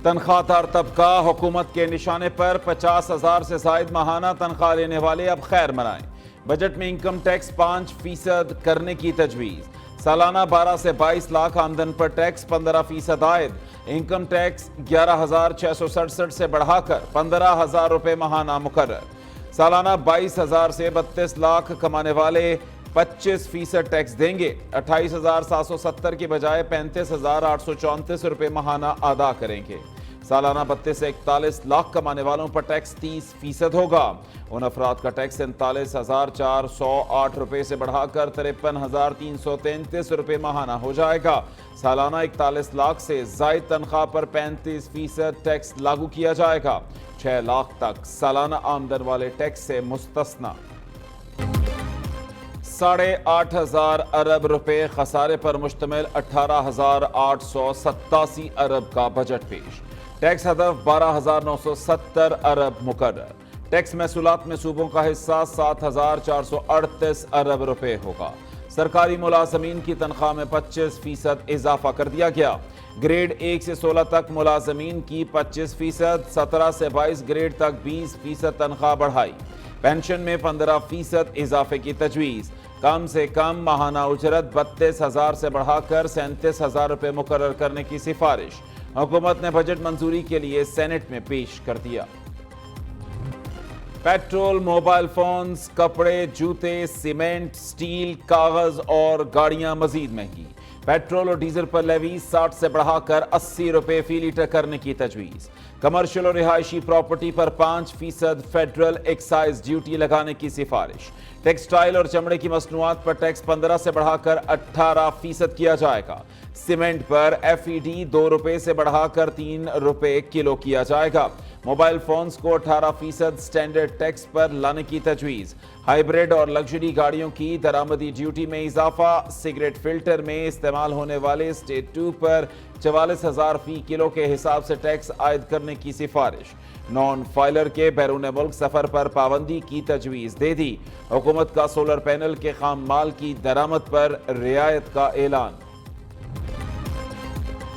تنخواہ دار طبقہ حکومت کے نشانے پر 50,000 سے زائد ماہانہ تنخواہ لینے والے اب خیر منائیں۔ بجٹ میں انکم ٹیکس 5% کرنے کی تجویز۔ سالانہ 12 سے 22 لاکھ آمدن پر ٹیکس 15% عائد۔ انکم ٹیکس 11,667 سے بڑھا کر 15,000 روپے ماہانہ مقرر۔ سالانہ 22,000 سے 32 لاکھ کمانے والے 25% ٹیکس دیں گے۔ 28,770 کی بجائے 35,834 روپے ماہانہ ادا کریں گے۔ سالانہ 32 سے 41 لاکھ کمانے والوں پر ٹیکس 30% ہوگا۔ ان افراد کا ٹیکس 39,408 روپے سے بڑھا کر 53,333 روپے ماہانہ ہو جائے گا۔ سالانہ 41 لاکھ سے زائد تنخواہ پر 35% ٹیکس لاگو کیا جائے گا۔ 6 لاکھ تک سالانہ آمدن والے ٹیکس سے مستثنی۔ 8,500 ارب روپے خسارے پر مشتمل 18,887 ارب کا بجٹ پیش۔ ٹیکس ہدف 12,970 ارب مقرر۔ ٹیکس محصولات میں صوبوں کا حصہ 7,438 ارب روپے ہوگا۔ سرکاری ملازمین کی تنخواہ میں 25% اضافہ کر دیا گیا۔ گریڈ 1 سے 16 تک ملازمین کی 25%، 17 سے 22 گریڈ تک 20% تنخواہ بڑھائی۔ پینشن میں 15% اضافے کی تجویز۔ کم سے کم ماہانہ اجرت 32,000 سے بڑھا کر 37,000 روپے مقرر کرنے کی سفارش۔ حکومت نے بجٹ منظوری کے لیے سینٹ میں پیش کر دیا۔ پیٹرول، موبائل فونز، کپڑے، جوتے، سیمنٹ، سٹیل، کاغذ اور گاڑیاں مزید مہنگی۔ پیٹرول اور ڈیزل پر لیوی 60 سے بڑھا کر 80 روپے فی لیٹر کرنے کی تجویز۔ کمرشل اور رہائشی پراپرٹی پر 5% فیڈرل ایکسائز ڈیوٹی لگانے کی سفارش۔ ٹیکسٹائل اور چمڑے کی مصنوعات پر ٹیکس 15 سے بڑھا کر 18% کیا جائے گا۔ سیمنٹ پر FED 2 روپے سے بڑھا کر 3 روپے کلو کیا جائے گا۔ موبائل فونز کو 18% سٹینڈرڈ ٹیکس پر لانے کی تجویز۔ ہائیبریڈ اور لگژری گاڑیوں کی درآمدی ڈیوٹی میں اضافہ۔ سگریٹ فلٹر میں استعمال ہونے والے اسٹیٹ 2 پر 44,000 فی کلو کے حساب سے ٹیکس عائد کرنے کی سفارش۔ نان فائلر کے بیرون ملک سفر پر پابندی کی تجویز دے دی۔ حکومت کا سولر پینل کے خام مال کی درآمد پر رعایت کا اعلان۔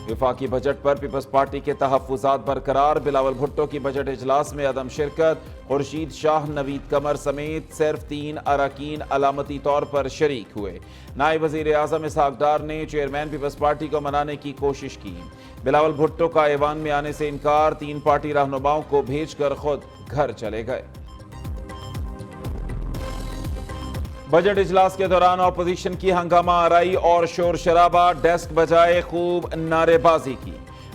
وفاقی بجٹ پر پیپلز پارٹی کے تحفظات برقرار۔ بلاول بھٹو کی بجٹ اجلاس میں عدم شرکت۔ خورشید شاہ، نوید قمر سمیت صرف 3 اراکین علامتی طور پر شریک ہوئے۔ نائب وزیر اعظم اسحاق ڈار نے چیئرمین پیپلز پارٹی کو منانے کی کوشش کی۔ بلاول بھٹو کا ایوان میں آنے سے انکار۔ 3 پارٹی رہنماؤں کو بھیج کر خود گھر چلے گئے۔ بجٹ اجلاس کے دوران اپوزیشن کی ہنگامہ آرائی اور شور شرابہ۔ ڈیسک بجائے خوب نعرے بازی کی۔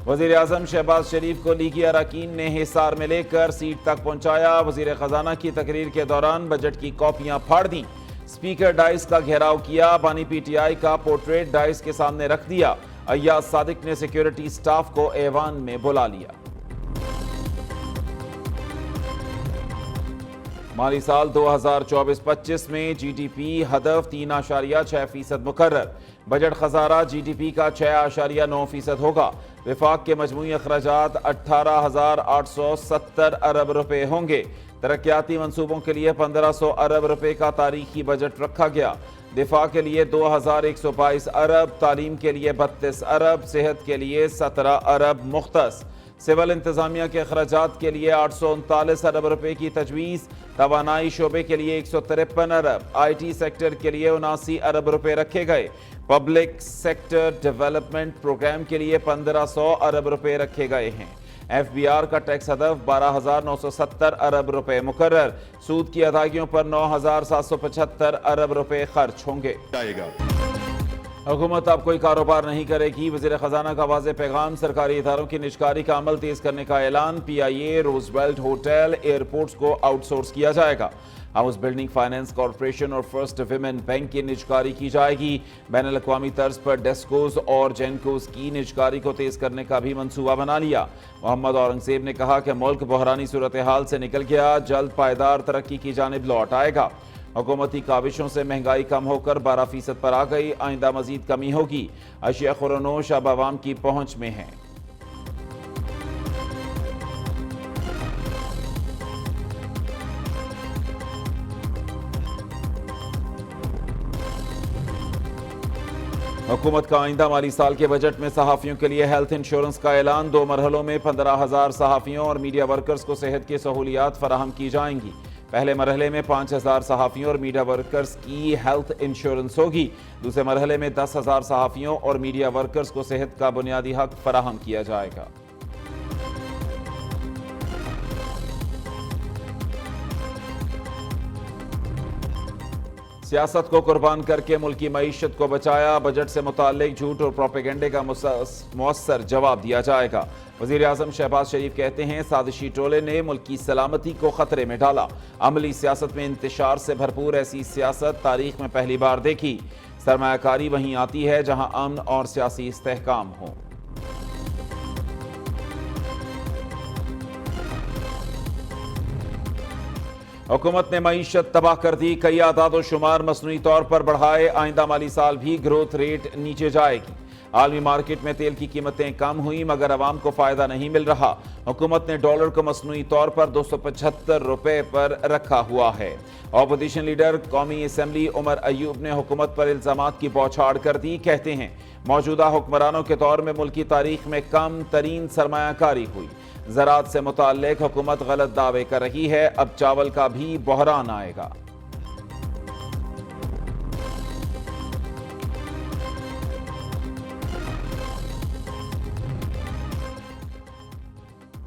وزیر اعظم شہباز شریف کو لیگی اراکین نے حصار میں لے کر سیٹ تک پہنچایا۔ وزیر خزانہ کی تقریر کے دوران بجٹ کی کاپیاں پھاڑ دیں۔ اسپیکر ڈائس کا گھیراؤ کیا۔ بانی PTI کا پورٹریٹ ڈائس کے سامنے رکھ دیا۔ ایاز صادق نے سیکیورٹی سٹاف کو ایوان میں بلا لیا۔ مالی سال 2024-25 میں GDP ہدف 3.6% مقرر۔ بجٹ خسارہ GDP کا 6.9% ہوگا۔ وفاق کے مجموعی اخراجات 18,870 ارب روپے ہوں گے۔ ترقیاتی منصوبوں کے لیے 1,500 ارب روپے کا تاریخی بجٹ رکھا گیا۔ دفاع کے لیے 2,122 ارب، تعلیم کے لیے 32 ارب، صحت کے لیے 17 ارب مختص۔ سول انتظامیہ کے اخراجات کے لیے 839 ارب روپے کی تجویز۔ توانائی شعبے کے لیے 153 ارب، IT سیکٹر کے لیے 79 ارب روپے رکھے گئے۔ پبلک سیکٹر ڈیولپمنٹ پروگرام کے لیے 1,500 ارب روپے رکھے گئے ہیں۔ FBR کا ٹیکس ہدف 12,970 ارب روپے مقرر۔ سود کی ادائیگیوں پر 9,775 ارب روپے خرچ ہوں گے۔ حکومت اب کوئی کاروبار نہیں کرے گی۔ وزیر خزانہ کا واضح پیغام۔ سرکاری اداروں کی نجکاری کا عمل تیز کرنے کا اعلان۔ PIA، روزویلٹ ہوٹل، ایئرپورٹس کو آؤٹ سورس کیا جائے گا۔ ہاؤس بلڈنگ فائنانس کارپوریشن اور فرسٹ ویمن بینک کی نجکاری کی جائے گی۔ بین الاقوامی طرز پر ڈیسکوز اور جینکوز کی نجکاری کو تیز کرنے کا بھی منصوبہ بنا لیا۔ محمد اورنگزیب نے کہا کہ ملک بحرانی صورتحال سے نکل گیا، جلد پائیدار ترقی کی جانب لوٹ آئے گا۔ حکومتی کاوشوں سے مہنگائی کم ہو کر 12% پر آ گئی، آئندہ مزید کمی ہوگی۔ اشیاء خورونوش اب عوام کی پہنچ میں ہیں۔ हुकूमत का आइंदा माली साल के बजट में सहाफ़ियों के लिए हेल्थ इंश्योरेंस का ऐलान। 2 मरहलों में 15,000 सहाफ़ियों और मीडिया वर्कर्स को सेहत की सहूलियात फराहम की जाएंगी। पहले मरहले में 5,000 सहाफ़ियों और मीडिया वर्कर्स की हेल्थ इंश्योरेंस होगी। दूसरे मरहले में 10,000 सहाफ़ियों और मीडिया वर्कर्स को सेहत का बुनियादी हक फराहम किया जाएगा। सियासत को कुर्बान करके मुल्की मईशत को बचाया। बजट से मुताल्लिक झूठ और प्रोपेगेंडे का मुअस्सर जवाब दिया जाएगा। वज़ीर आज़म शहबाज शरीफ कहते हैं, साजिशी टोले ने मुल्क की सलामती को खतरे में डाला। अमली सियासत में इंतशार से भरपूर ऐसी सियासत तारीख में पहली बार देखी। सरमायाकारी वहीं आती है जहां अमन और सियासी इस्तेहकाम हो। हुकूमत ने मईशत तबाह कर दी। कई आदाद शुमार मसनूई तौर पर बढ़ाए। आइंदा माली साल भी ग्रोथ रेट नीचे जाएगी। आलमी मार्केट में तेल की कीमतें कम हुई मगर अवाम को फायदा नहीं मिल रहा। हुकूमत ने डॉलर को मसनूई तौर पर 275 रुपए पर रखा हुआ है। अपोजिशन लीडर कौमी असम्बली उमर अयूब ने हुकूमत पर इल्जामात की बौछार कर दी। कहते हैं, मौजूदा हुक्मरानों के दौर में मुल्क की तारीख में कम तरीन सरमायाकारी हुई। ज़राअत से मुताल्लिक हुकूमत गलत दावे कर रही है। अब चावल का भी बहरान आएगा।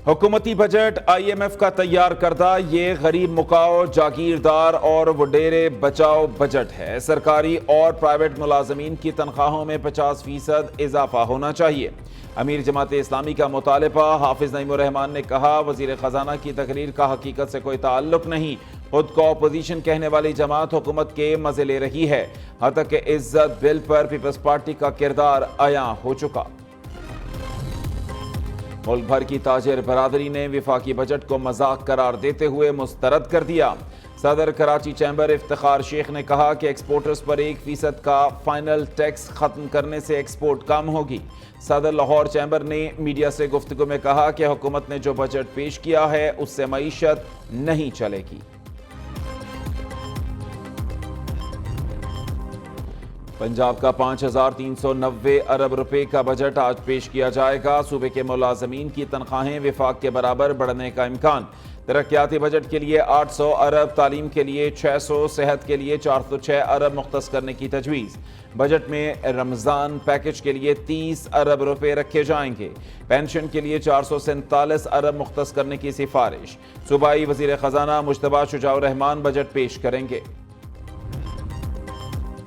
हुकूमती बजट IMF का तैयार करदा ये गरीब मुकाओ, जागीरदार और वडेरे बचाओ बजट है। सरकारी और प्राइवेट मुलाजमीन की तनख्वाहों में 50% इजाफा होना चाहिए। अमीर जमात इस्लामी का मुतालबा। हाफिज नईमुर रहमान ने कहा, वजीर खजाना की तकरीर का हकीकत से कोई ताल्लुक नहीं। खुद को अपोजिशन कहने वाली जमात हुकूमत के मजे ले रही है। हद के इज्जत बिल पर पीपल्स पार्टी का किरदार अया हो चुका। मुल्क भर की ताजिर बरादरी ने विफाकी बजट को मजाक करार देते हुए मुस्तरद कर दिया। सदर कराची चैम्बर इफ्तिखार शेख ने कहा कि एक्सपोर्टर्स पर 1% का फाइनल टैक्स खत्म करने से एक्सपोर्ट कम होगी। सदर लाहौर चैम्बर ने मीडिया से गुफ्तगू में कहा कि हुकूमत ने जो बजट पेश किया है उससे मईशत नहीं चलेगी। पंजाब का 5,390 अरब रुपए का बजट आज पेश किया जाएगा। सूबे के मुलाजमीन की तनख्वाहें विफाक के बराबर बढ़ने का इम्कान। तरक्याती बजट के लिए 800 अरब, तालीम के लिए 600, सेहत के लिए 406 अरब मुख्तस करने की तजवीज़। बजट में रमज़ान पैकेज के लिए 30 अरब रुपए रखे जाएंगे। पेंशन के लिए 447 अरब मुख्तस करने की सिफारिश। सूबाई वज़ीर ख़जाना मुश्तबा शुजाउर रहमान बजट पेश करेंगे।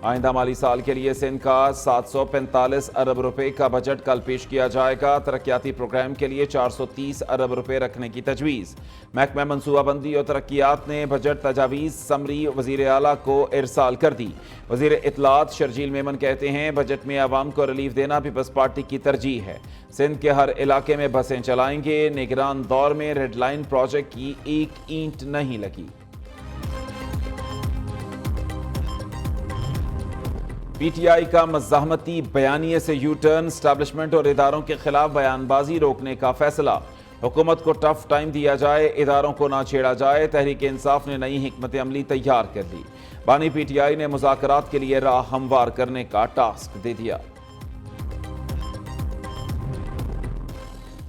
आइंदा माली साल के लिए सिंध का 745 अरब रुपए का बजट कल पेश किया जाएगा। तरक्याती प्रोग्राम के लिए 430 अरब रुपए रखने की तजवीज़। महकमा मनसूबाबंदी और तरक्यात ने बजट तजावीज़ समरी वज़ीर आला को इरसाल कर दी। वज़ीर इत्तलात शर्जील मेमन कहते हैं, बजट में आवाम को रिलीफ देना पीपल्स पार्टी की तरजीह है। सिंध के हर इलाके में बसें चलाएंगे। निगरान दौर में रेड लाइन प्रोजेक्ट की एक ईंट नहीं लगी। PTI का मज़ाहमती बयानिए से यू टर्न। एस्टैब्लिशमेंट और इदारों के खिलाफ बयानबाजी रोकने का फैसला। हुकूमत को टफ टाइम दिया जाए, इदारों को ना छेड़ा जाए। तहरीक इंसाफ ने नई हिकमत अमली तैयार कर दी। बानी PTI ने मुज़ाकरात के लिए राह हमवार करने का टास्क दे दिया।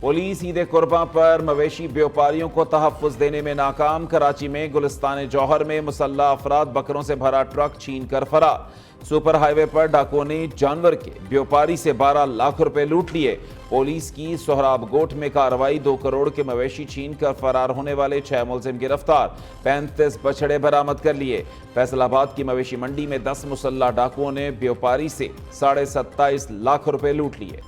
पुलिस ईद कुर्बां पर मवेशी व्यापारियों को तहफ़्फ़ुज़ देने में नाकाम। कराची में गुलिस्तान जौहर में मुसल्लह अफराद बकरों से भरा ट्रक छीन कर फरार। सुपर हाईवे पर डाकुओं ने जानवर के व्यापारी से 12 लाख रुपए लूट लिए। पुलिस की सोहराब गोट में कार्रवाई। 2 करोड़ के मवेशी छीन कर फरार होने वाले 6 मुलजिम गिरफ्तार। 35 बछड़े बरामद कर लिए। फैसलाबाद की मवेशी मंडी में 10 मुसल्लह डाकुओं ने व्यापारी से 27.5 लाख रुपए लूट लिए।